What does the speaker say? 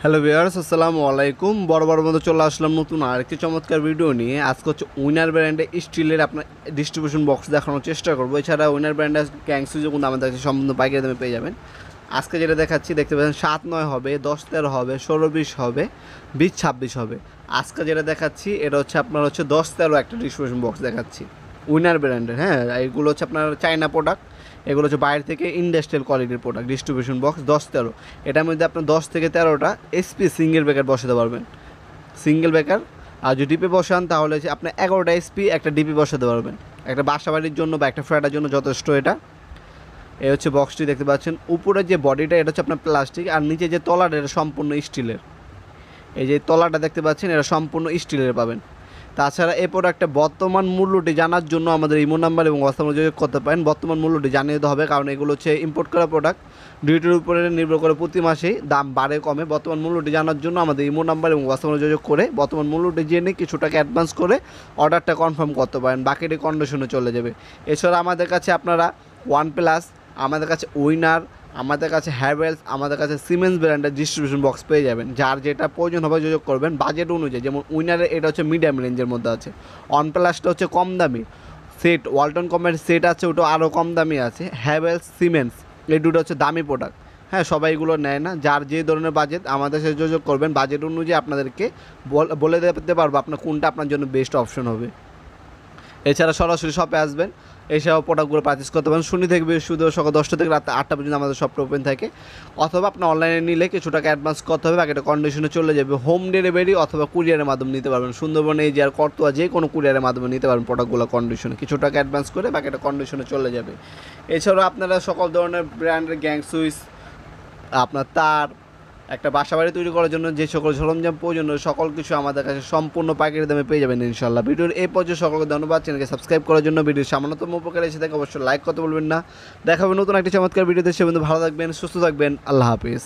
Hello viewers, আসসালামু আলাইকুম। বড় মতো চলে আসলাম নতুন আরেকটি চমৎকার ভিডিও নিয়ে। আজকে হচ্ছে উইনার ব্র্যান্ডে স্টিলের আপনার ডিস্ট্রিবিউশন বক্স দেখানোর চেষ্টা করবো। এছাড়া উইনার ব্র্যান্ডের গ্যাং সুইচও কিন্তু আমাদের কাছে সম্পূর্ণ পাইকারি দামে পেয়ে যাবেন। আজকে যেটা দেখাচ্ছি দেখতে পাচ্ছেন 7-9 হবে, 10-13 হবে, 16-20 হবে, 20-26 হবে। আজকে যেটা দেখাচ্ছি এটা হচ্ছে আপনার হচ্ছে 10-13 একটা ডিস্ট্রিবিউশন বক্স দেখাচ্ছি উইনার ব্র্যান্ডের। হ্যাঁ, এগুলো হচ্ছে আপনার চায়না প্রোডাক্ট, এগুলো হচ্ছে বাইরে থেকে ইন্ডাস্ট্রিয়াল কোয়ালিটির প্রোডাক্ট। ডিস্ট্রিবিউশন বক্স 10-13, এটার মধ্যে আপনার 10 থেকে 13টা এসপি সিঙ্গেল ব্রেকার বসাতে পারবেন। সিঙ্গেল ব্রেকার আর যদি ডিপি বসান তাহলে হচ্ছে আপনি 11টা এসপি একটা ডিপি বসাতে পারবেন। একটা বাসা বাড়ির জন্য বা একটা ফ্ল্যাটের জন্য যথেষ্ট এটা। এই হচ্ছে বক্সটি দেখতে পাচ্ছেন। উপরে যে বডিটা এটা হচ্ছে আপনার প্লাস্টিক, আর নিচে যে তলাটা এটা সম্পূর্ণ স্টিলের। এই যে তলাটা দেখতে পাচ্ছেন এটা সম্পূর্ণ স্টিলের পাবেন। তাছাড়া এই প্রোডাক্টে বর্তমান মূল্যটি জানার জন্য আমাদের ইমো নাম্বার এবং হোয়াটসঅ্যাপে যোগাযোগ করতে পারেন। বর্তমান মূল্যটি জানিয়ে দিতে হবে, কারণ এগুলো হচ্ছে ইম্পোর্ট করা প্রোডাক্ট। ডিউটির উপরে নির্ভর করে প্রতি মাসেই দাম বাড়ে কমে। বর্তমান মূল্যটি জানার জন্য আমাদের ইমো নাম্বার এবং হোয়াটসঅ্যাপে যোগাযোগ করে বর্তমান মূল্যটি জেনে কিছু টাকা অ্যাডভান্স করে অর্ডারটা কনফার্ম করতে পারেন। বাকিটি কন্ডিশনে চলে যাবে। এছাড়া আমাদের কাছে আপনারা OnePlus, আমাদের কাছে উইনার, আমাদের কাছে হ্যাভেলস, আমাদের কাছে সিমেন্স ব্র্যান্ডের ডিস্ট্রিবিউশন বক্স পেয়ে যাবেন। যার যেটা প্রয়োজন হবে যোগাযোগ করবেন বাজেট অনুযায়ী। যেমন উইনারের এটা হচ্ছে মিডিয়াম রেঞ্জের মধ্যে আছে, OnePlusটা হচ্ছে কম দামি সেট, ওয়ালটন কমের সেট আছে, ওটা আরও কম দামি আছে। হ্যাভেলস, সিমেন্স এই দুটো হচ্ছে দামি প্রোডাক্ট। হ্যাঁ, সবাই এগুলো নেয় না। যার যে ধরনের বাজেট আমাদের সাথে যোগাযোগ করবেন, বাজেট অনুযায়ী আপনাদেরকে বলে দিতে পারবো আপনার কোনটা আপনার জন্য বেস্ট অপশন হবে। এছাড়া সরাসরি শপে আসবেন, এসব প্রোডাক্টগুলো পারচেস করতে পারেন। শনি থেকে বৃহস্পতিবার সকাল 10টা থেকে রাত 8টা পর্যন্ত আমাদের শপটা ওপেন থাকে। অথবা আপনি অনলাইনে নিলে কিছু টাকা অ্যাডভান্স করতে হবে, বাকিটা কন্ডিশনে চলে যাবে। হোম ডেলিভারি অথবা কুরিয়ারের মাধ্যমে নিতে পারবেন। সুন্দরবনে এই যে আর করতোয়া যে কোনো কুরিয়ারের মাধ্যমে নিতে পারবেন প্রোডাক্টগুলো কন্ডিশনে। কিছু টাকা অ্যাডভান্স করে বাকিটা কন্ডিশনে চলে যাবে। এছাড়াও আপনারা সকল ধরনের ব্র্যান্ডের গ্যাং সুইচ, আপনার তার, একটা বাসাবাড়ি তৈরি করার জন্য যে সকল সরঞ্জাম প্রয়োজন সকল কিছু আমাদের কাছে সম্পূর্ণ পাইকারি দামে পেয়ে যাবেন ইনশাল্লাহ। ভিডিওর এই পর্যায়ে সকলকে ধন্যবাদ। চ্যানেলকে সাবস্ক্রাইব করার জন্য, ভিডিওর সামান্যতম উপকার এসে থাকে অবশ্যই লাইক করতে বলবেন না। দেখা হবে নতুন একটি চমৎকার ভিডিওতে। সে বন্ধু ভালো থাকবেন, সুস্থ থাকবেন। আল্লাহ হাফিজ।